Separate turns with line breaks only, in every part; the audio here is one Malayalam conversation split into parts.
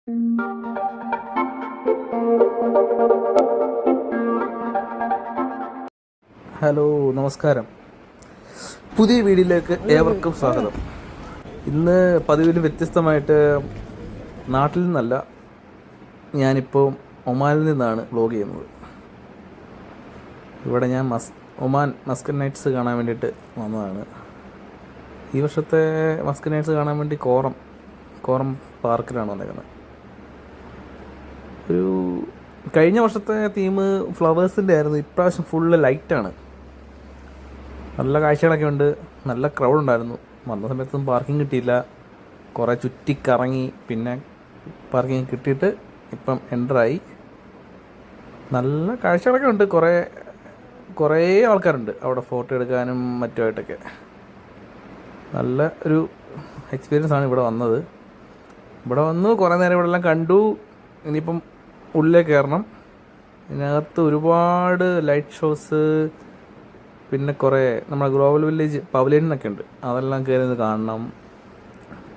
ഹലോ, നമസ്കാരം. പുതിയ വീഡിയോയിലേക്ക് ഏവർക്കും സ്വാഗതം. ഇന്ന് പതിവിൽ വ്യത്യസ്തമായിട്ട് നാട്ടിൽ നിന്നല്ല, ഞാനിപ്പോൾ ഒമാനിൽ നിന്നാണ് വ്ലോഗ് ചെയ്യുന്നത്. ഇവിടെ ഞാൻ ഒമാൻ മസ്കറ്റ് നൈറ്റ്സ് കാണാൻ വേണ്ടിയിട്ട് വന്നതാണ്. ഈ വർഷത്തെ മസ്കറ്റ് നൈറ്റ്സ് കാണാൻ വേണ്ടി കോറം പാർക്കിലാണ് വന്നേക്കുന്നത്. ഒരു കഴിഞ്ഞ വർഷത്തെ തീം ഫ്ലവേഴ്സിൻ്റെ ആയിരുന്നു. ഇപ്രാവശ്യം ഫുള്ള് ലൈറ്റാണ്. നല്ല കാഴ്ചകളൊക്കെ ഉണ്ട്. നല്ല ക്രൗഡ് ഉണ്ടായിരുന്നു. വന്ന സമയത്തൊന്നും പാർക്കിംഗ് കിട്ടിയില്ല. കുറേ ചുറ്റിക്കറങ്ങി പിന്നെ പാർക്കിംഗ് കിട്ടിയിട്ട് ഇപ്പം എൻ്ററായി. നല്ല കാഴ്ചകളൊക്കെ ഉണ്ട്. കുറേ ആൾക്കാരുണ്ട് അവിടെ ഫോട്ടോ എടുക്കാനും മറ്റുമായിട്ടൊക്കെ. നല്ല ഒരു എക്സ്പീരിയൻസ് ആണ് ഇവിടെ വന്നത്. ഇവിടെ വന്നു കുറേ നേരം ഇവിടെ എല്ലാം കണ്ടു. ഇനിയിപ്പം ഉള്ളിലേക്ക് കയറണം. ഇതിനകത്ത് ഒരുപാട് ലൈറ്റ് ഷോസ്, പിന്നെ കുറേ നമ്മുടെ ഗ്ലോബൽ വില്ലേജ് പവലിയനൊക്കെ ഉണ്ട്. അതെല്ലാം കയറി കാണണം.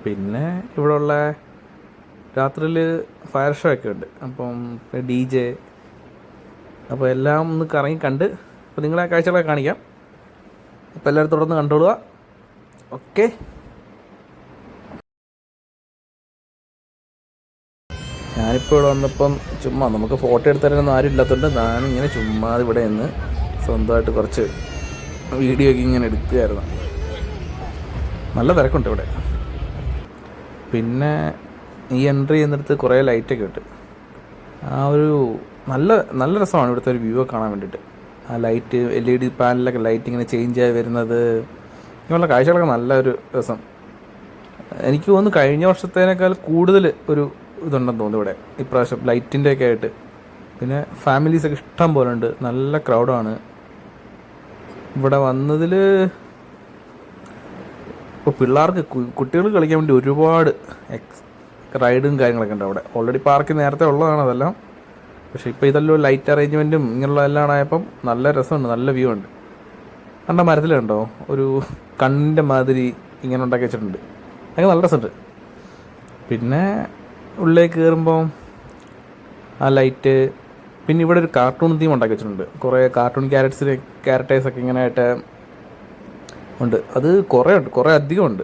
പിന്നെ ഇവിടെ ഉള്ള രാത്രിയിൽ ഫയർ ഷോ ഒക്കെ ഉണ്ട്. അപ്പം DJ, അപ്പോൾ എല്ലാം ഒന്ന് കറങ്ങി കണ്ട് അപ്പോൾ നിങ്ങളെ കാഴ്ചകളൊക്കെ കാണിക്കാം. അപ്പോൾ എല്ലാവരും തുടർന്ന് കണ്ടോളുക. ഓക്കെ. ഞാനിപ്പോൾ ഇവിടെ വന്നപ്പം ചുമ്മാ നമുക്ക് ഫോട്ടോ എടുത്തരാനൊന്നും ആരും ഇല്ലാത്തതുകൊണ്ട് ഞാനിങ്ങനെ ചുമ്മാ ഇവിടെ നിന്ന് സ്വന്തമായിട്ട് കുറച്ച് വീഡിയോ ഒക്കെ ഇങ്ങനെ എടുക്കുകയായിരുന്നു. നല്ല തിരക്കുണ്ട് ഇവിടെ. പിന്നെ ഈ എൻട്രി ചെയ്യുന്നിടത്ത് കുറേ ലൈറ്റൊക്കെ ഉണ്ട്. ആ ഒരു നല്ല രസമാണ് ഇവിടുത്തെ ഒരു വ്യൂ ഒക്കെ കാണാൻ വേണ്ടിയിട്ട്. ആ ലൈറ്റ് LED പാനലൊക്കെ ലൈറ്റ് ഇങ്ങനെ ചേഞ്ച് ആയി വരുന്നത്, ഇങ്ങനെയുള്ള കാഴ്ചകളൊക്കെ നല്ലൊരു രസം. എനിക്ക് തോന്നുന്നു കഴിഞ്ഞ വർഷത്തേനേക്കാൾ കൂടുതൽ ഒരു ഇതുണ്ടെന്ന് തോന്നുന്നു ഇവിടെ ഇപ്രാവശ്യം ലൈറ്റിൻ്റെ ഒക്കെ ആയിട്ട്. പിന്നെ ഫാമിലീസൊക്കെ ഇഷ്ടം പോലെ ഉണ്ട്. നല്ല ക്രൗഡാണ് ഇവിടെ വന്നതിൽ. ഇപ്പോൾ പിള്ളേർക്ക് കുട്ടികൾ കളിക്കാൻ വേണ്ടി ഒരുപാട് റൈഡും കാര്യങ്ങളൊക്കെ ഉണ്ട് അവിടെ. ഓൾറെഡി പാർക്ക് നേരത്തെ ഉള്ളതാണ് അതെല്ലാം. പക്ഷേ ഇപ്പോൾ ഇതെല്ലാം ലൈറ്റ് അറേഞ്ച്മെൻറ്റും ഇങ്ങനെയുള്ള എല്ലാം ആയപ്പം നല്ല രസമുണ്ട്. നല്ല വ്യൂ ഉണ്ട്. കണ്ട മരത്തിലുണ്ടോ ഒരു കണ്ണിൻ്റെ മാതിരി ഇങ്ങനെ ഉണ്ടാക്കി വെച്ചിട്ടുണ്ട്. അതൊക്കെ നല്ല രസമുണ്ട്. പിന്നെ ഉള്ളിലേക്ക് കയറുമ്പോൾ ആ ലൈറ്റ്, പിന്നെ ഇവിടെ ഒരു കാർട്ടൂൺ തീം ഉണ്ടാക്കി വെച്ചിട്ടുണ്ട്. കുറേ കാർട്ടൂൺ ക്യാരക്ടേഴ്സൊക്കെ ഇങ്ങനെ ആയിട്ട് ഉണ്ട്. അത് കുറേ അധികം ഉണ്ട്.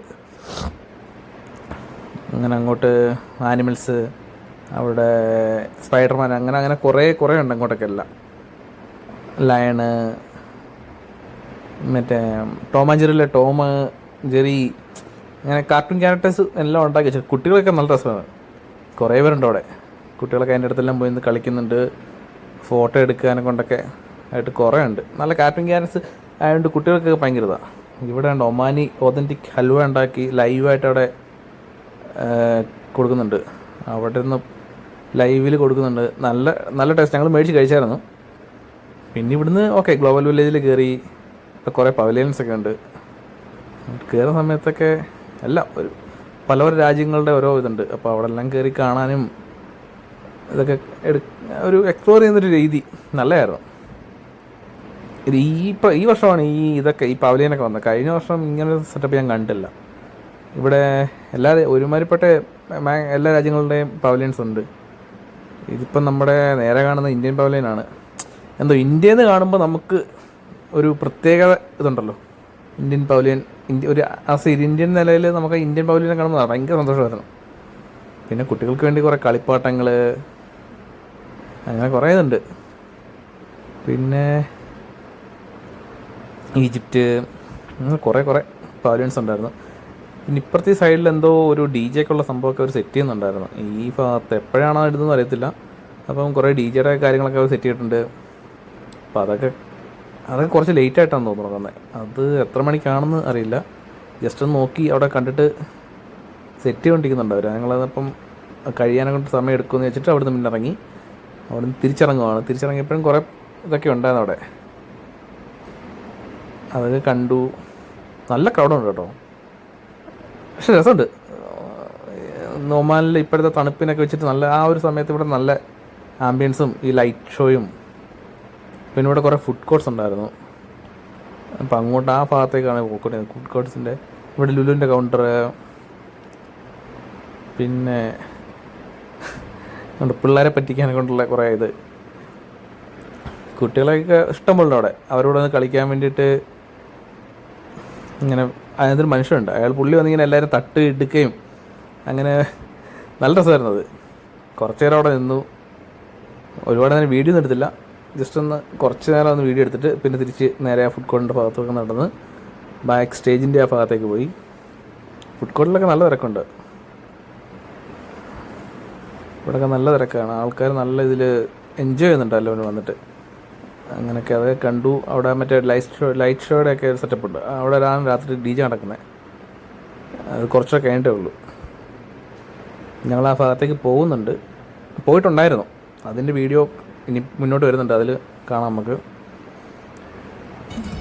അങ്ങനെ അങ്ങോട്ട് ആനിമൽസ്, അവിടെ സ്പൈഡർമാൻ, അങ്ങനെ കുറേ ഉണ്ട് അങ്ങോട്ടൊക്കെ എല്ലാം. ലയണ്, മറ്റേ ടോം ആൻഡ് ജെറിയിലെ ടോം, ജെറി, അങ്ങനെ കാർട്ടൂൺ ക്യാരക്ടേഴ്സ് എല്ലാം ഉണ്ടാക്കി വെച്ചത്. കുട്ടികളൊക്കെ നല്ല രസമാണ്. കുറേ പേരുണ്ട് അവിടെ. കുട്ടികളൊക്കെ അതിൻ്റെ അടുത്തെല്ലാം പോയി കളിക്കുന്നുണ്ട്. ഫോട്ടോ എടുക്കാനെ കൊണ്ടൊക്കെ ആയിട്ട് കുറേ ഉണ്ട്. നല്ല കാർട്ടൂൺ ക്യാരക്ടേഴ്സ് ആയതുകൊണ്ട് കുട്ടികൾക്കൊക്കെ ഭയങ്കര ഇതാണ്. ഇവിടെ ഉണ്ട് ഒമാനി ഒതൻറ്റിക് ഹൽവ ഉണ്ടാക്കി ലൈവായിട്ട് അവിടെ കൊടുക്കുന്നുണ്ട്. അവിടെ നിന്ന് ലൈവിൽ കൊടുക്കുന്നുണ്ട്. നല്ല ടേസ്റ്റ്. ഞങ്ങൾ മേടിച്ച് കഴിച്ചായിരുന്നു. പിന്നെ ഇവിടുന്ന് ഗ്ലോബൽ വില്ലേജിൽ കയറി. കുറേ പവലിയൻസൊക്കെ ഉണ്ട്. കയറുന്ന സമയത്തൊക്കെ എല്ലാം പല രാജ്യങ്ങളുടെ ഓരോ ഇതുണ്ട്. അപ്പോൾ അവിടെ എല്ലാം കയറി കാണാനും ഇതൊക്കെ ഒരു എക്സ്പ്ലോർ ചെയ്യുന്നൊരു രീതി നല്ലതായിരുന്നു. ഈ വർഷമാണ് ഈ പവലിയനൊക്കെ വന്നത്. കഴിഞ്ഞ വർഷം ഇങ്ങനൊരു സെറ്റപ്പ് ഞാൻ കണ്ടില്ല. ഇവിടെ ഒരുമാതിരിപ്പെട്ട എല്ലാ രാജ്യങ്ങളുടെയും പവലിയൻസ് ഉണ്ട്. ഇതിപ്പം നമ്മുടെ നേരെ കാണുന്ന ഇന്ത്യൻ പവലിയനാണ്. എന്തോ ഇന്ത്യയിൽ നിന്ന് കാണുമ്പോൾ നമുക്ക് ഒരു പ്രത്യേക ഇതുണ്ടല്ലോ. ഇന്ത്യൻ പവലിയൻ ഒരു ഇന്ത്യൻ നിലയിൽ നമുക്ക് ഇന്ത്യൻ പവലിയനെ കാണുമ്പോൾ ഭയങ്കര സന്തോഷമായിരുന്നു. പിന്നെ കുട്ടികൾക്ക് വേണ്ടി കുറേ കളിപ്പാട്ടങ്ങൾ, അങ്ങനെ കുറേ ഇതുണ്ട്. പിന്നെ ഈജിപ്റ്റ്, അങ്ങനെ കുറേ പവലിയൻസ് ഉണ്ടായിരുന്നു. പിന്നെ ഇപ്പുറത്തെ സൈഡിൽ എന്തോ ഒരു DJ ക്കുള്ള സംഭവമൊക്കെ അവർ സെറ്റ് ചെയ്യുന്നുണ്ടായിരുന്നു. ഈ ഭാഗത്ത് എപ്പോഴാണോ ഇടുന്നതെന്ന് അറിയത്തില്ല. അപ്പം കുറേ DJയുടെ കാര്യങ്ങളൊക്കെ അവർ സെറ്റ് ചെയ്തിട്ടുണ്ട്. അപ്പോൾ അതൊക്കെ കുറച്ച് ലേറ്റായിട്ടാണ് തോന്നുന്നു തുടങ്ങുന്നത്. അത് എത്ര മണിക്കാണെന്ന് അറിയില്ല. ജസ്റ്റ് ഒന്ന് നോക്കി അവിടെ കണ്ടിട്ട് സെറ്റ് ചെയ്തുകൊണ്ടിരിക്കുന്നുണ്ട് അവർ. ഞങ്ങളതപ്പം കഴിയാനെ കൊണ്ട് സമയം എടുക്കുമെന്ന് വെച്ചിട്ട് അവിടെ നിന്ന് ഇറങ്ങി. അവിടെ നിന്ന് തിരിച്ചിറങ്ങിയപ്പോഴും കുറേ ഇതൊക്കെ ഉണ്ടായിരുന്നു അവിടെ. അതൊക്കെ കണ്ടു. നല്ല ക്രൗഡുണ്ട് കേട്ടോ. പക്ഷെ രസമുണ്ട്. ഒമാനിൽ ഇപ്പോഴത്തെ തണുപ്പിനൊക്കെ വെച്ചിട്ട് നല്ല ആ ഒരു സമയത്ത് ഇവിടെ നല്ല ആംബിയൻസും ഈ ലൈറ്റ് ഷോയും. പിന്നെ ഇവിടെ കുറേ ഫുഡ് കോർട്ട്സ് ഉണ്ടായിരുന്നു. അപ്പം അങ്ങോട്ട് ആ ഭാഗത്തേക്കാണ് പോയിക്കൊണ്ടിരുന്നത്. ഫുഡ് കോർട്ട്സിൻ്റെ ഇവിടെ ലുലുവിൻ്റെ കൗണ്ടർ. പിന്നെ അതുകൊണ്ട് പിള്ളേരെ പറ്റിക്കാനെ കൊണ്ടുള്ള കുറേ ഇത് കുട്ടികളെയൊക്കെ ഇഷ്ടംപോലെ അവിടെ അവരോട് ഒന്ന് കളിക്കാൻ വേണ്ടിയിട്ട് ഇങ്ങനെ അതിനകത്തൊരു മനുഷ്യനുണ്ട്. പുള്ളി വന്നിങ്ങനെ എല്ലാവരും തട്ട് എടുക്കുകയും അങ്ങനെ നല്ല രസമായിരുന്നു അത്. കുറച്ച് നേരം അവിടെ നിന്നു. ഒരുപാട് നേരം വീഡിയോ ഒന്നും എടുത്തില്ല, ജസ്റ്റ് ഒന്ന് കുറച്ച് നേരം ഒന്ന് വീഡിയോ എടുത്തിട്ട് പിന്നെ തിരിച്ച് നേരെ ആ ഫുഡ് കോർട്ടിൻ്റെ ഭാഗത്തൊക്കെ നടന്ന് ബാക്ക് സ്റ്റേജിൻ്റെ ആ ഭാഗത്തേക്ക് പോയി. ഫുഡ് കോർട്ടിലൊക്കെ നല്ല തിരക്കുണ്ട്, ഇവിടെയൊക്കെ നല്ല തിരക്കാണ്. ആൾക്കാർ നല്ല ഇതിൽ എൻജോയ് ചെയ്യുന്നുണ്ട് എല്ലാവരും വന്നിട്ട്. അങ്ങനെയൊക്കെ അതൊക്കെ കണ്ടു. അവിടെ മറ്റേ ലൈറ്റ് ഷോയുടെ ഒക്കെ സെറ്റപ്പ് ഉണ്ട്. അവിടെ രാത്രി DJ നടക്കുന്നത്, അത് കുറച്ചൊക്കെ കഴിഞ്ഞിട്ടേ ഉള്ളൂ. ഞങ്ങൾ ആ ഭാഗത്തേക്ക് പോയിട്ടുണ്ടായിരുന്നു. അതിൻ്റെ വീഡിയോ ഇനി മുന്നോട്ട് വരുന്നുണ്ട്, അതിൽ കാണാം നമുക്ക്.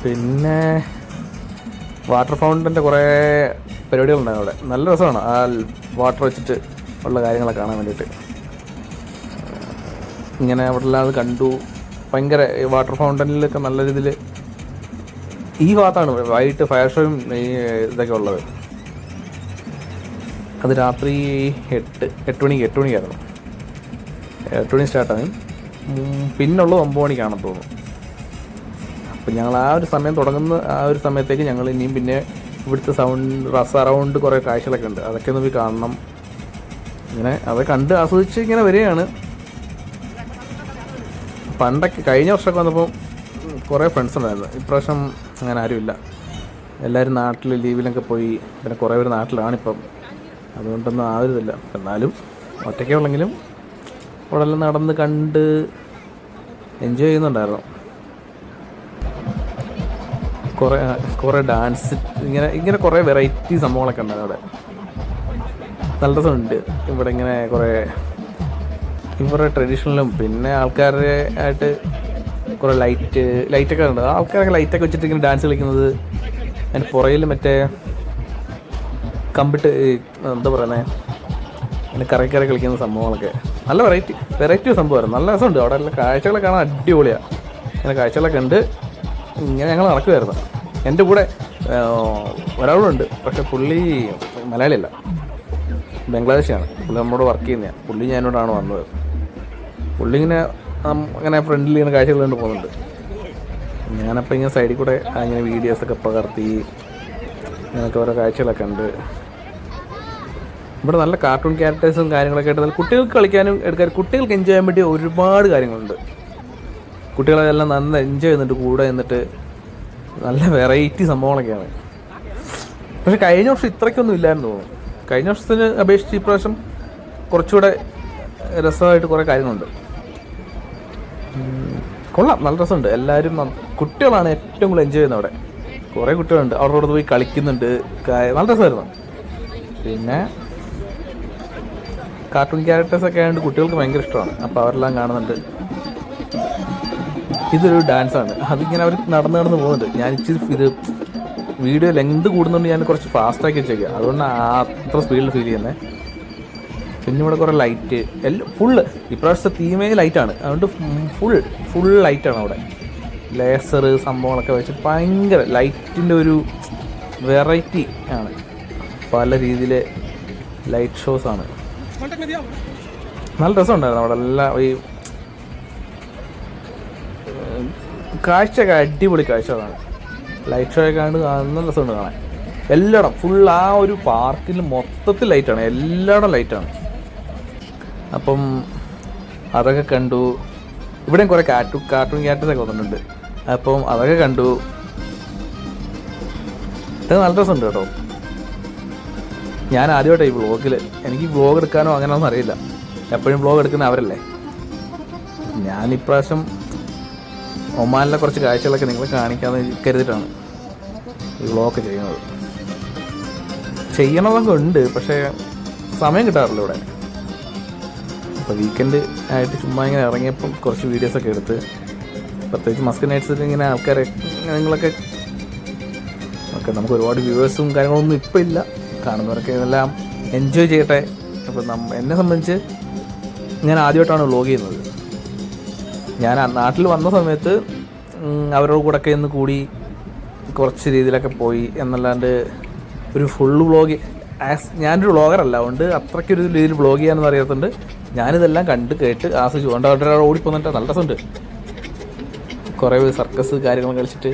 പിന്നെ വാട്ടർ ഫൗണ്ടൻ്റെ കുറേ പരിപാടികളുണ്ടായിരുന്നു അവിടെ. നല്ല രസമാണ് ആ വാട്ടർ വെച്ചിട്ട് ഉള്ള കാര്യങ്ങളൊക്കെ കാണാൻ വേണ്ടിയിട്ട്. ഇങ്ങനെ അവിടെ എല്ലാം അത് കണ്ടു. ഭയങ്കര വാട്ടർ ഫൗണ്ടനിലൊക്കെ നല്ല രീതിയിൽ ഈ ഭാഗത്താണ് വൈകിട്ട് ഫയർ ഷോയും ഇതൊക്കെ ഉള്ളത്. അത് രാത്രി 8 മണിക്കായിരുന്നു. 8 മണി സ്റ്റാർട്ടാണ്, പിന്നുള്ളത് 9 മണിക്കാണെന്ന് തോന്നുന്നു. അപ്പം ഞങ്ങൾ ആ ഒരു സമയം തുടങ്ങുന്ന ആ ഒരു സമയത്തേക്ക് ഞങ്ങൾ ഇനിയും പിന്നെ ഇവിടുത്തെ സറൗണ്ട് കുറേ കാഴ്ചകളൊക്കെ ഉണ്ട്, അതൊക്കെ ഒന്ന് പോയി കാണണം. ഇങ്ങനെ അതൊക്കെ കണ്ട് ആസ്വദിച്ച് ഇങ്ങനെ വരികയാണ്. പണ്ടൊക്കെ കഴിഞ്ഞ വർഷമൊക്കെ വന്നപ്പോൾ കുറേ ഫ്രണ്ട്സ് ഉണ്ടായിരുന്നു. ഇപ്രാവശ്യം അങ്ങനെ ആരുമില്ല, എല്ലാവരും നാട്ടിൽ ലീവിലൊക്കെ പോയി. പിന്നെ കുറേ പേര് നാട്ടിലാണിപ്പം, അതുകൊണ്ടൊന്നും ആവരുതില്ല. എന്നാലും ഒറ്റയ്ക്കേ ഉള്ളെങ്കിലും അവിടെ എല്ലാം നടന്ന് കണ്ട് എൻജോയ് ചെയ്യുന്നുണ്ടായിരുന്നു. കുറേ ഡാൻസ് ഇങ്ങനെ കുറേ വെറൈറ്റി സംഭവങ്ങളൊക്കെ ഉണ്ടായിരുന്നു അവിടെ. നല്ല രസമുണ്ട്. ഇവിടെ ഇങ്ങനെ കുറേ ഇവരുടെ ട്രഡീഷണലും പിന്നെ ആൾക്കാരുടെ ആയിട്ട് കുറേ ലൈറ്റൊക്കെ ഉണ്ട്. ആൾക്കാരൊക്കെ ലൈറ്റൊക്കെ വെച്ചിട്ട് ഇങ്ങനെ ഡാൻസ് കളിക്കുന്നത്. അതിൻ്റെ പുറയിൽ മറ്റേ കമ്പിട്ട് എന്താ പറയുന്നത്, അതിൻ്റെ കറക്കി കളിക്കുന്ന സംഭവങ്ങളൊക്കെ നല്ല വെറൈറ്റി സംഭവമായിരുന്നു. നല്ല രസമുണ്ട്. അവിടെ എല്ലാ കാഴ്ചകളൊക്കെ കാണാൻ അടിപൊളിയാണ്. ഇങ്ങനെ കാഴ്ചകളൊക്കെ ഉണ്ട്. ഇങ്ങനെ ഞങ്ങൾ നടക്കുമായിരുന്നു. എൻ്റെ കൂടെ ഒരാളുണ്ട്, പക്ഷെ പുള്ളി മലയാളിയല്ല, ബംഗ്ലാദേശാണ്. പുള്ളി നമ്മളോട് വർക്ക് ചെയ്യുന്നതാണ്. പുള്ളി ഞാനോടാണ് വന്നത്. പുള്ളി ഇങ്ങനെ ഫ്രണ്ടിൽ ഇങ്ങനെ കാഴ്ചകൾ കൊണ്ട് പോകുന്നുണ്ട്. ഞാനപ്പോൾ ഇങ്ങനെ സൈഡിൽ കൂടെ അങ്ങനെ വീഡിയോസൊക്കെ പകർത്തി അങ്ങനെയൊക്കെ ഓരോ കാഴ്ചകളൊക്കെ ഉണ്ട്. ഇവിടെ നല്ല കാർട്ടൂൺ ക്യാരക്ടേഴ്സും കാര്യങ്ങളൊക്കെ ആയിട്ട് നല്ല കുട്ടികൾക്ക് കളിക്കാനും കുട്ടികൾക്ക് എൻജോയ് ചെയ്യാൻ വേണ്ടി ഒരുപാട് കാര്യങ്ങളുണ്ട്. കുട്ടികളെല്ലാം നന്നായി എൻജോയ് ചെയ്യുന്നുണ്ട് കൂടെ നിന്നിട്ട്. നല്ല വെറൈറ്റി സംഭവങ്ങളൊക്കെയാണ്. പക്ഷെ കഴിഞ്ഞ വർഷം ഇത്രയ്ക്കൊന്നും ഇല്ലായിരുന്നു തോന്നുന്നു. കഴിഞ്ഞ വർഷത്തിന് അപേക്ഷിച്ച് ഇപ്രാവശ്യം കുറച്ചുകൂടെ രസമായിട്ട് കുറേ കാര്യങ്ങളുണ്ട്. കൊള്ളാം, നല്ല രസമുണ്ട്. എല്ലാവരും കുട്ടികളാണ് ഏറ്റവും കൂടുതൽ എൻജോയ് ചെയ്യുന്നത് അവിടെ. കുറേ കുട്ടികളുണ്ട്, അവരോട് പോയി കളിക്കുന്നുണ്ട്. നല്ല രസമായിരുന്നു. പിന്നെ കാർട്ടൂൺ ക്യാരക്ടേഴ്സൊക്കെ ആയതുകൊണ്ട് കുട്ടികൾക്ക് ഭയങ്കര ഇഷ്ടമാണ്. അപ്പോൾ അവരെല്ലാം കാണുന്നുണ്ട്. ഇതൊരു ഡാൻസാണ്, അതിങ്ങനെ അവർ നടന്ന് പോകുന്നുണ്ട്. ഞാൻ ഇത് വീഡിയോ ലെങ്ത് കൂടുന്നുണ്ട്, ഞാൻ കുറച്ച് ഫാസ്റ്റാക്കി വെച്ചേക്കുക, അതുകൊണ്ട് അത്ര സ്പീഡിൽ ഫീൽ ചെയ്യുന്നത്. പിന്നെ ഇവിടെ കുറേ ലൈറ്റ് എല്ലാം ഇപ്രാവശ്യത്തെ തീമേ ലൈറ്റാണ്. അതുകൊണ്ട് ഫുൾ ലൈറ്റാണ് അവിടെ. ലേസർ സംഭവങ്ങളൊക്കെ വെച്ച് ഭയങ്കര ലൈറ്റിൻ്റെ ഒരു വെറൈറ്റി ആണ്. പല രീതിയിലെ ലൈറ്റ് ഷോസാണ്. നല്ല രസമുണ്ടായിരുന്നു അവിടെ. എല്ലാം ഈ കാഴ്ചയൊക്കെ അടിപൊളി കാഴ്ചകളാണ്. ലൈറ്റ് ഷോ ഒക്കെ കണ്ട് നല്ല രസമുണ്ട് കാണാൻ. എല്ലായിടം ആ ഒരു പാർക്കിൽ മൊത്തത്തിൽ ലൈറ്റാണ്, എല്ലായിടം ലൈറ്റാണ്. അപ്പം അതൊക്കെ കണ്ടു. ഇവിടെയും കുറേ കാർട്ടൂൺ ക്യാരക്ടേഴ്സൊക്കെ വന്നിട്ടുണ്ട്. അപ്പം അതൊക്കെ കണ്ടു. ഇത് നല്ല രസമുണ്ട് കേട്ടോ. ഞാൻ ആദ്യമായിട്ടാണ് ഈ വ്ളോഗിൽ, എനിക്ക് വ്ളോഗ് എടുക്കാനോ അങ്ങനെയൊന്നും അറിയില്ല. എപ്പോഴും വ്ളോഗ് എടുക്കുന്ന അവരല്ലേ. ഞാനിപ്രാവശ്യം ഒമാനിലെ കുറച്ച് കാഴ്ചകളൊക്കെ നിങ്ങളെ കാണിക്കാമെന്ന് കരുതിയിട്ടാണ് ഈ വ്ളോഗ് ചെയ്യുന്നത്. ചെയ്യണമെന്നൊക്കെ ഉണ്ട്, പക്ഷേ സമയം കിട്ടാറില്ല ഇവിടെ. അപ്പോൾ വീക്കെൻഡ് ആയിട്ട് ചുമ്മാ ഇങ്ങനെ ഇറങ്ങിയപ്പം കുറച്ച് വീഡിയോസൊക്കെ എടുത്ത്, പ്രത്യേകിച്ച് മസ്കറ്റ് നൈറ്റ്സിൽ ഇങ്ങനെ ആൾക്കാരെ നിങ്ങളൊക്കെ ഓക്കെ, നമുക്ക് ഒരുപാട് വ്യൂവേഴ്സും കാര്യങ്ങളൊന്നും ഇപ്പോൾ ഇല്ല. കാണുന്നവരൊക്കെ ഇതെല്ലാം എൻജോയ് ചെയ്യട്ടെ. അപ്പോൾ എന്നെ സംബന്ധിച്ച് ഞാൻ ആദ്യമായിട്ടാണ് വ്ളോഗ് ചെയ്യുന്നത്. ഞാൻ നാട്ടിൽ വന്ന സമയത്ത് അവരുടെ കൂടെയൊക്കെ ഒന്ന് കൂടി കുറച്ച് രീതിയിലൊക്കെ പോയി എന്നല്ലാണ്ട് ഒരു ഫുള്ള് വ്ളോഗ് ഞാനൊരു വ്ളോഗറല്ല, അതുകൊണ്ട് അത്രയ്ക്കൊരു രീതിയിൽ വ്ളോഗ് ചെയ്യാനൊന്നും അറിയാത്തതുകൊണ്ട് ഞാനിതെല്ലാം കണ്ട് കേട്ട് ആസ്വദിച്ചു. കൊണ്ട് അവിടെ ഒരാൾ ഓടിപ്പോന്നിട്ട് നല്ല രസമുണ്ട്. കുറേ സർക്കസ് കാര്യങ്ങൾ കളിച്ചിട്ട്.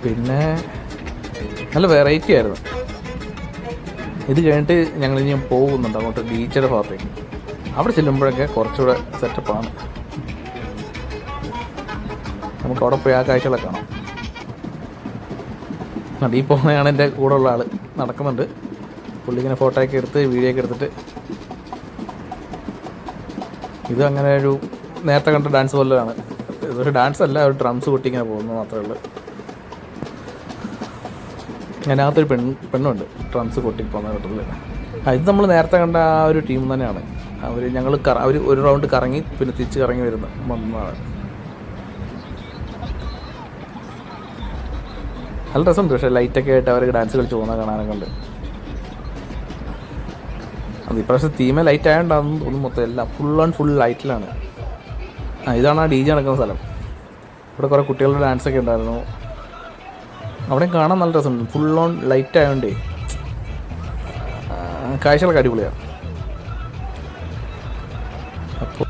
പിന്നെ നല്ല വെറൈറ്റി ആയിരുന്നു. ഇത് കഴിഞ്ഞിട്ട് ഞങ്ങൾ ഇനി പോകുന്നുണ്ട് അങ്ങോട്ട് ബീച്ചിൻ്റെ ഭാഗത്തേക്ക്. അവിടെ ചെല്ലുമ്പോഴൊക്കെ കുറച്ചുകൂടെ സെറ്റപ്പാണ്. നമുക്ക് അവിടെ പോയി ആ കാഴ്ചകളൊക്കെ കാണാം. ഈ പോകുന്നതാണ് എൻ്റെ കൂടെ ഉള്ള ആൾ നടക്കുന്നുണ്ട്. പുള്ളി ഇങ്ങനെ ഫോട്ടോ ഒക്കെ എടുത്ത് വീഡിയോ ഒക്കെ എടുത്തിട്ട്. ഇത് അങ്ങനെ ഒരു നേരത്തെ കണ്ട ഡാൻസ് പോലെയാണ്. ഇതൊരു ഡാൻസ് അല്ല, ഒരു ഡ്രംസ് കൊട്ടി ഇങ്ങനെ പോകുന്നു മാത്രമേ ഉള്ളൂ. അതിനകത്തൊരു പെണ്ണുണ്ട് ഡ്രംസ് കൊട്ടി പോകുന്ന ഘട്ടത്തിൽ. ഇത് നമ്മൾ നേരത്തെ കണ്ട ആ ഒരു ടീം തന്നെയാണ്. അവർ ഒരു റൗണ്ട് കറങ്ങി പിന്നെ തിരിച്ച് കറങ്ങി വന്നതാണ്. നല്ല രസമുണ്ട്. പക്ഷേ ലൈറ്റൊക്കെ ആയിട്ട് അവർ ഡാൻസ് കളിച്ച് പോകുന്ന കാണാനൊക്കെ ഉണ്ട്. അത് ഇപ്രാവശ്യം തീമേ ലൈറ്റ് ആയതുകൊണ്ടാണെന്ന് തോന്നുന്നു. മൊത്തം എല്ലാം ഫുൾ ലൈറ്റിലാണ്. ഇതാണ് ആ DJ നടക്കുന്ന സ്ഥലം. ഇവിടെ കുറേ കുട്ടികളുടെ ഡാൻസൊക്കെ ഉണ്ടായിരുന്നു. അവിടെയും കാണാൻ നല്ല രസമുണ്ട്. ഫുൾ ഓൺ ലൈറ്റ് ആയതുകൊണ്ടേ കാഴ്ചകളൊക്കെ അടിപൊളിയാണ്. അപ്പോൾ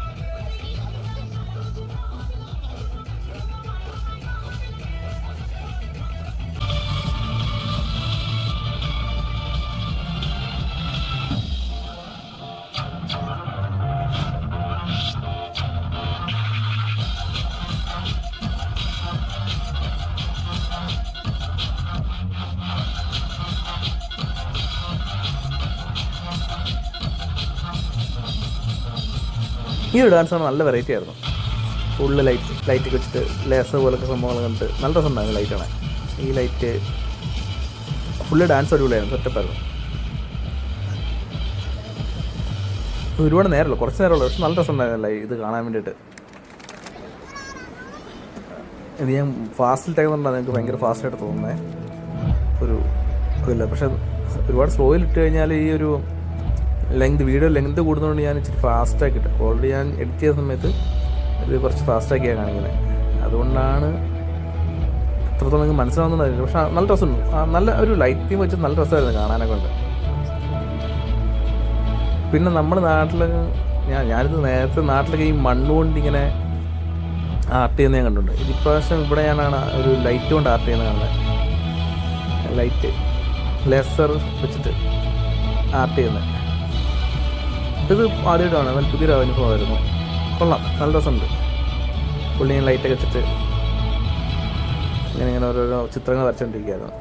ഈ ഒരു ഡാൻസാണ് നല്ല വെറൈറ്റി ആയിരുന്നു. ഫുള്ള് ലൈറ്റ് വെച്ചിട്ട് ലേസർ പോലൊക്കെ സംഭവങ്ങൾ കണ്ടിട്ട് നല്ല രസമുണ്ടായിരുന്നു. ലൈറ്റാണ് ഈ ലൈറ്റ്. ഫുള്ള് ഡാൻസ് അടിപൊളിയായിരുന്നു, സെറ്റപ്പായിരുന്നു. ഒരുപാട് നേരമല്ലോ, കുറച്ച് നേരമുള്ളൂ. പക്ഷെ നല്ല രസമുണ്ടായിരുന്നല്ലേ ഇത് കാണാൻ വേണ്ടിയിട്ട്. ഇത് ഞാൻ ഫാസ്റ്റിൽ ഇട്ടേക്കുന്നുണ്ടാണ്. നിങ്ങൾക്ക് ഭയങ്കര ഫാസ്റ്റായിട്ട് തോന്നുന്നത് ഒരു ഇതില്ല. പക്ഷെ ഒരുപാട് സ്ലോയിൽ ഇട്ട് കഴിഞ്ഞാൽ ഈ ഒരു വീഡിയോ ലെങ്ത് കൂടുന്നതുകൊണ്ട് ഞാൻ ഇച്ചിരി ഫാസ്റ്റാക്കിയിട്ട് ഓൾറെഡി ഞാൻ എഡിറ്റ് ചെയ്ത സമയത്ത് ഇത് കുറച്ച് ഫാസ്റ്റാക്കിയാണ് കാണിക്കുന്നത്. അതുകൊണ്ടാണ് എത്രത്തോളം നിങ്ങൾക്ക് മനസ്സിലാവുന്നതായിരിക്കും. പക്ഷെ നല്ല രസമുണ്ട്. നല്ല ഒരു ലൈറ്റിങ് വെച്ച് നല്ല രസമായിരുന്നു കാണാനൊക്കെ ഉണ്ട്. പിന്നെ നമ്മുടെ നാട്ടിൽ ഞാനിത് നേരത്തെ നാട്ടിലൊക്കെ ഈ മണ്ണുകൊണ്ട് ഇങ്ങനെ ആർട്ട് ചെയ്യുന്നത് ഞാൻ കണ്ടിട്ടുണ്ട്. ഇതിപ്രാവശ്യം ഇവിടെ ഞാനാണ് ഒരു ലൈറ്റ് കൊണ്ട് ആർട്ട് ചെയ്യുന്നത് കാണുന്നത്. ലൈറ്റ് ലേസർ വെച്ചിട്ട് ആർട്ട് ചെയ്യുന്നത്. ഇത് ആദ്യമായിട്ടാണ്. നല്ല പുതിയൊരു അനുഭവമായിരുന്നു. കൊള്ളാം, നല്ല രസമുണ്ട്. പുള്ളി ഞാൻ ലൈറ്റൊക്കെ വെച്ചിട്ട് ഇങ്ങനെ ഓരോരോ ചിത്രങ്ങൾ വരച്ചുകൊണ്ടിരിക്കുകയായിരുന്നു.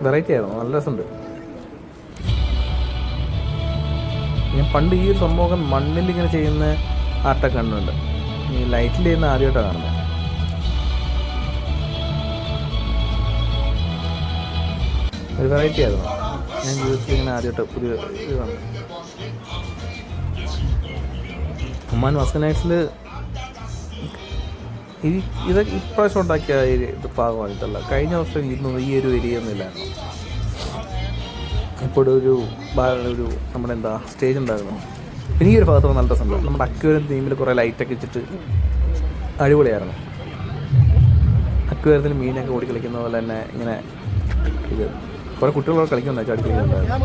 വെറൈറ്റി ആയിരുന്നു, നല്ല രസമുണ്ട്. ഞാൻ പണ്ട് ഈ ഒരു സംഭവം മണ്ണിൽ ഇങ്ങനെ ചെയ്യുന്ന ആർട്ടൊക്കെ കണ്ടിട്ടുണ്ട്. ഈ ലൈറ്റിൽ ചെയ്യുന്ന ആദ്യമായിട്ടാണ് കാണുന്നത്. ഒരു വെറൈറ്റി ആയിരുന്നു. ഞാൻ ജീവിതത്തിൽ ഇങ്ങനെ ആദ്യമായിട്ട് പുതിയ ഇത് കാണുന്നത്. ഒമാൻ മസ്കനൈറ്റ്സിൽ ഇതൊക്കെ ഇപ്രാവശ്യം ഉണ്ടാക്കിയ ഇത് ഭാഗമായിട്ടല്ല. കഴിഞ്ഞ വർഷം ഇരുന്നത് ഈ ഒരു ഏരിയ ഒന്നുമില്ലായിരുന്നു. ഇപ്പോൾ ഒരു നമ്മുടെ സ്റ്റേജ് ഉണ്ടായിരുന്നു. പിന്നെ ഈ ഒരു ഭാഗത്ത് നല്ല രസമുണ്ട്. നമ്മുടെ അക്വേറിയം തീമിൽ കുറേ ലൈറ്റൊക്കെ വെച്ചിട്ട് അടിപൊളിയായിരുന്നു. അക്വേറിയത്തിൽ മീനൊക്കെ ഓടി കളിക്കുന്ന പോലെ തന്നെ ഇങ്ങനെ ഇത് കുറേ കുട്ടികളൊക്കെ കളിക്കുന്നുണ്ട്, ചാടി കളിക്കുന്നുണ്ടായിരുന്നു.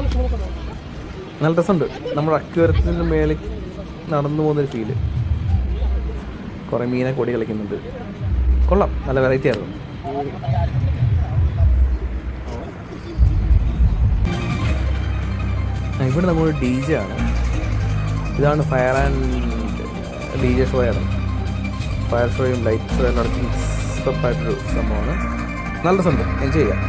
നല്ല രസമുണ്ട്. നമ്മുടെ അക്വേറിയത്തിൻ്റെ മേളിൽ നടന്നു പോകുന്നൊരു ഫീല്. കുറേ മീനൊക്കെ ഓടി കളിക്കുന്നുണ്ട്. കൊള്ളാം, നല്ല വെറൈറ്റി ആയിരുന്നു. ഇവിടെ നമ്മളൊരു DJ ആണ്. ഇതാണ് ഫയർ ആൻഡ് DJ ഷോയാണ്. ഫയർ ഷോയും ലൈറ്റ് ഷോയും നടത്തി മിക്സപ്പായിട്ടൊരു സംഭവമാണ്. നല്ല രസമുണ്ട്, എൻജോയ് ചെയ്യാം.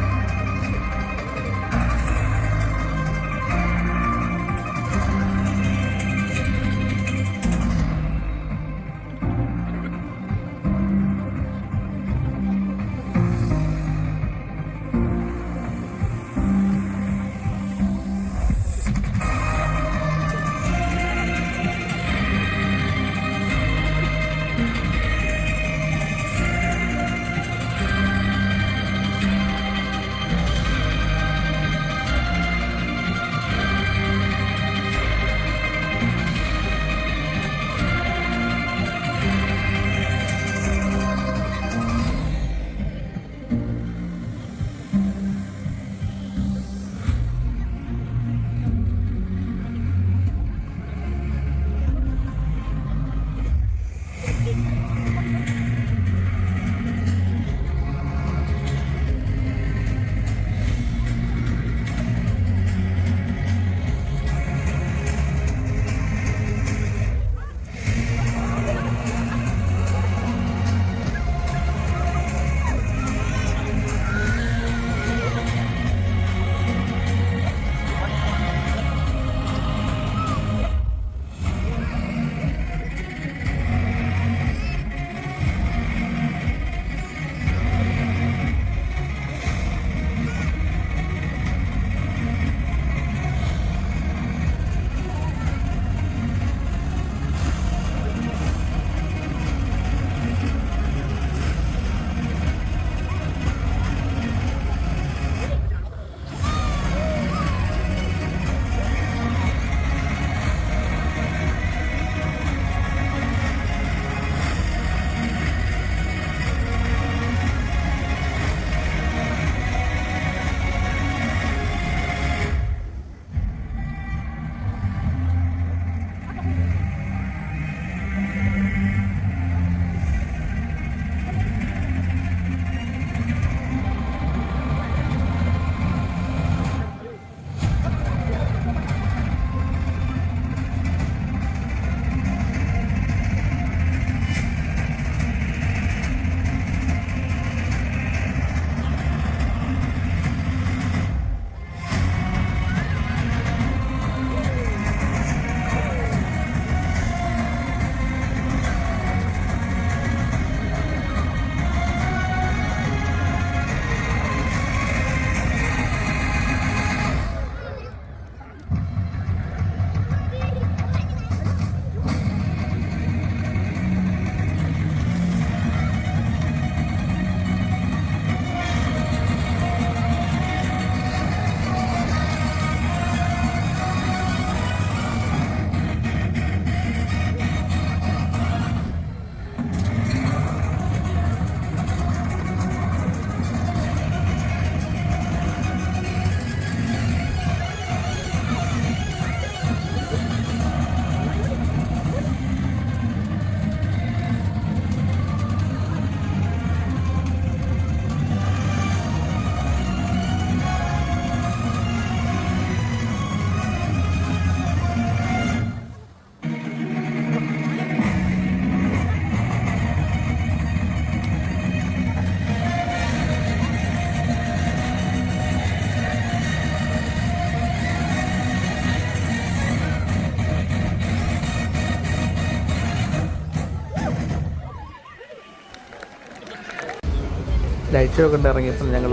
കഴിച്ചൊക്കെ ഉണ്ട് ഇറങ്ങിയപ്പോൾ ഞങ്ങൾ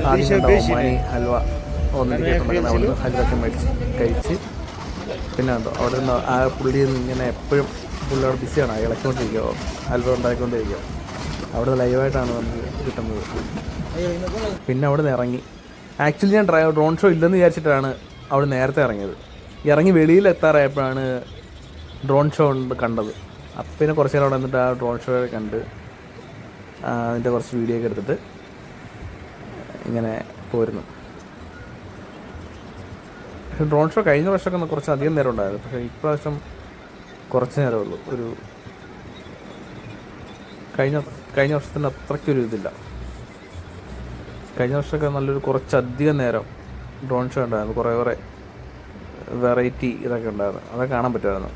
ആദ്യം കണ്ട ഒമാനി ഹൽവ ഒന്നിരിക്കുന്നുണ്ടായിരുന്നു. അവിടെ നിന്ന് ഹൽവൊക്കെ മേടിച്ച് കഴിച്ച് പിന്നെ കണ്ടോ അവിടെ നിന്ന് ആ പുള്ളിയിൽ നിന്ന് ഇങ്ങനെ എപ്പോഴും പുള്ളി അവിടെ ബിസിയാണ്, ഇളക്കിക്കൊണ്ടിരിക്കുകയോ ഹൽവ ഉണ്ടാക്കിക്കൊണ്ടിരിക്കുകയോ. അവിടെ ലൈവായിട്ടാണ് നമുക്ക് കിട്ടുന്നത്. പിന്നെ അവിടെ നിന്ന് ഇറങ്ങി. ആക്ച്വലി ഞാൻ ഡ്രോൺ ഷോ ഇല്ലെന്ന് വിചാരിച്ചിട്ടാണ് അവിടെ നേരത്തെ ഇറങ്ങിയത്. ഇറങ്ങി വെളിയിലെത്താറായപ്പോഴാണ് ഡ്രോൺ ഷോ കണ്ടത്. അപ്പം പിന്നെ കുറച്ച് നേരം അവിടെ വന്നിട്ട് ആ ഡ്രോൺ ഷോ കണ്ട് അതിൻ്റെ കുറച്ച് വീഡിയോ ഒക്കെ എടുത്തിട്ട് ഇങ്ങനെ പോരുന്നു. പക്ഷേ ഡ്രോൺ ഷോ കഴിഞ്ഞ വർഷമൊക്കെ കുറച്ച് അധികം നേരം ഉണ്ടായിരുന്നു. പക്ഷേ ഇപ്രാവശ്യം കുറച്ച് നേരമേ ഉള്ളൂ. ഒരു കഴിഞ്ഞ വർഷത്തിൻ്റെ അത്രയ്ക്കൊരു ഇതില്ല. കഴിഞ്ഞ വർഷമൊക്കെ നല്ലൊരു കുറച്ചധികം നേരം ഡ്രോൺ ഷോ ഉണ്ടായിരുന്നു. കുറേ വെറൈറ്റി ഇതൊക്കെ ഉണ്ടായിരുന്നു, അതൊക്കെ കാണാൻ പറ്റുമായിരുന്നു.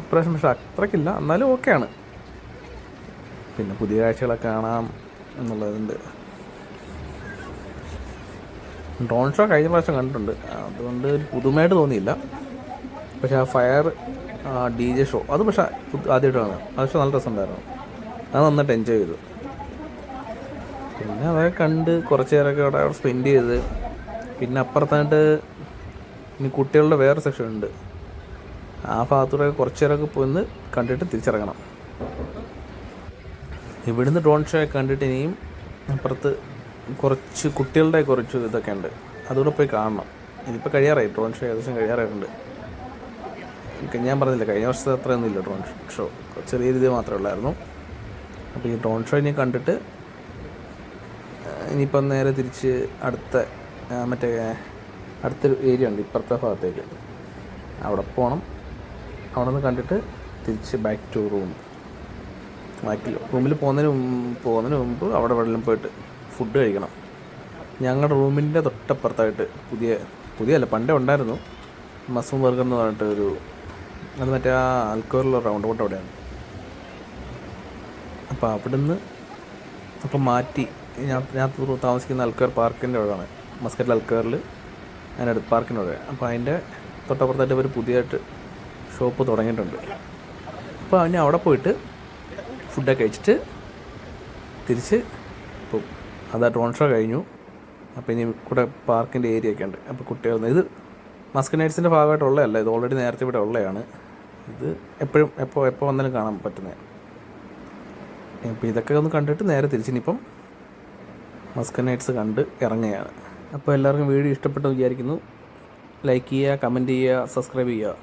ഇപ്രാവശ്യം പക്ഷേ അത്രയ്ക്കില്ല, എന്നാലും ഓക്കെയാണ്. പിന്നെ പുതിയ കാഴ്ചകളൊക്കെ കാണാം എന്നുള്ളതുണ്ട്. ഡ്രോൺ ഷോ കഴിഞ്ഞ പ്രാവശ്യം കണ്ടിട്ടുണ്ട്, അതുകൊണ്ട് ഒരു പുതുമയായിട്ട് തോന്നിയില്ല. പക്ഷേ ആ ഫയർ DJ ഷോ അത് പക്ഷേ ആദ്യമായിട്ട് കാണാം. അത് പക്ഷേ നല്ല രസമുണ്ടായിരുന്നു, അത് നന്നായിട്ട് എൻജോയ് ചെയ്തു. പിന്നെ അതൊക്കെ കണ്ട് കുറച്ച് നേരമൊക്കെ അവിടെ സ്പെൻഡ് ചെയ്ത് പിന്നെ അപ്പുറത്തായിട്ട് ഇനി കുട്ടികളുടെ വേറെ സെക്ഷൻ ഉണ്ട്. ആ ഭാഗത്തൂടെ കുറച്ച് നേരമൊക്കെ പോയിന്ന് കണ്ടിട്ട് തിരിച്ചിറങ്ങണം. ഇവിടുന്ന് ഡ്രോൺ ഷോ കണ്ടിട്ട് ഇനിയും അപ്പുറത്ത് കുറച്ച് കുട്ടികളുടെ കുറച്ച് ഇതൊക്കെ ഉണ്ട്, അതുകൂടെ പോയി കാണണം. ഇതിപ്പോൾ കഴിയാറായി, ഡ്രോൺ ഷോ ഏകദേശം കഴിയാറായിട്ടുണ്ട്. ഞാൻ പറഞ്ഞില്ല കഴിഞ്ഞ വർഷത്തെ അത്രയൊന്നുമില്ല ഡ്രോൺ ഷോ, ചെറിയ രീതി മാത്രമേ ഉള്ളായിരുന്നു. അപ്പോൾ ഈ ഡ്രോൺ ഷോ ഇനി കണ്ടിട്ട് ഇനിയിപ്പം നേരെ തിരിച്ച് അടുത്തൊരു ഏരിയ ഉണ്ട് ഇപ്പുറത്തെ ഭാഗത്തേക്ക്, അവിടെ പോകണം. അവിടെ നിന്ന് കണ്ടിട്ട് തിരിച്ച് ബാക്ക് ടു റൂമിൽ പോകുന്നതിന് മുമ്പ് അവിടെ വെള്ളം പോയിട്ട് ഫുഡ് കഴിക്കണം. ഞങ്ങളുടെ റൂമിൻ്റെ തൊട്ടപ്പുറത്തായിട്ട് പുതിയല്ല പണ്ടേ ഉണ്ടായിരുന്നു മസ്റൂം ബർഗർ എന്ന് പറഞ്ഞിട്ട് അത് മറ്റേ ആ അൽക്കോറിലുള്ള റൗണ്ട് ബോട്ട് അവിടെയാണ്. അപ്പോൾ അവിടുന്ന് മാറ്റി ഞാൻ താമസിക്കുന്ന അൽക്കോർ പാർക്കിൻ്റെ അവിടെയാണ്, മസ്കറ്റിൽ അൽക്കോറിൽ അതിനടുത്ത് പാർക്കിൻ്റെ അവിടെ. അപ്പോൾ അതിൻ്റെ തൊട്ടപ്പുറത്തായിട്ട് ഒരു പുതിയതായിട്ട് ഷോപ്പ് തുടങ്ങിയിട്ടുണ്ട്. അപ്പോൾ അതിന് അവിടെ പോയിട്ട് ഫുഡൊക്കെ കഴിച്ചിട്ട് തിരിച്ച് പോകും. അതാ ഡ്രോൺ ഷോ കഴിഞ്ഞു. അപ്പോൾ ഇനി കൂടെ പാർക്കിൻ്റെ ഏരിയ ഒക്കെ ഉണ്ട്. അപ്പോൾ കുട്ടികൾ ഇത് മസ്കറ്റ് നൈറ്റ്സിൻ്റെ ഭാഗമായിട്ടുള്ളതല്ല, ഇത് ഓൾറെഡി നേരത്തെ ഇവിടെ ഉള്ളതാണ്. ഇത് എപ്പോഴും എപ്പോൾ വന്നാലും കാണാൻ പറ്റുന്നത്. അപ്പോൾ ഇതൊക്കെ ഒന്ന് കണ്ടിട്ട് നേരെ തിരിച്ചിനിപ്പം മസ്കറ്റ് നൈറ്റ്സ് കണ്ട് ഇറങ്ങുകയാണ്. അപ്പോൾ എല്ലാവർക്കും വീഡിയോ ഇഷ്ടപ്പെട്ടെന്ന് വിചാരിക്കുന്നു. ലൈക്ക് ചെയ്യുക, കമൻറ്റ് ചെയ്യുക, സബ്സ്ക്രൈബ് ചെയ്യുക.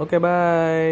Okay, by.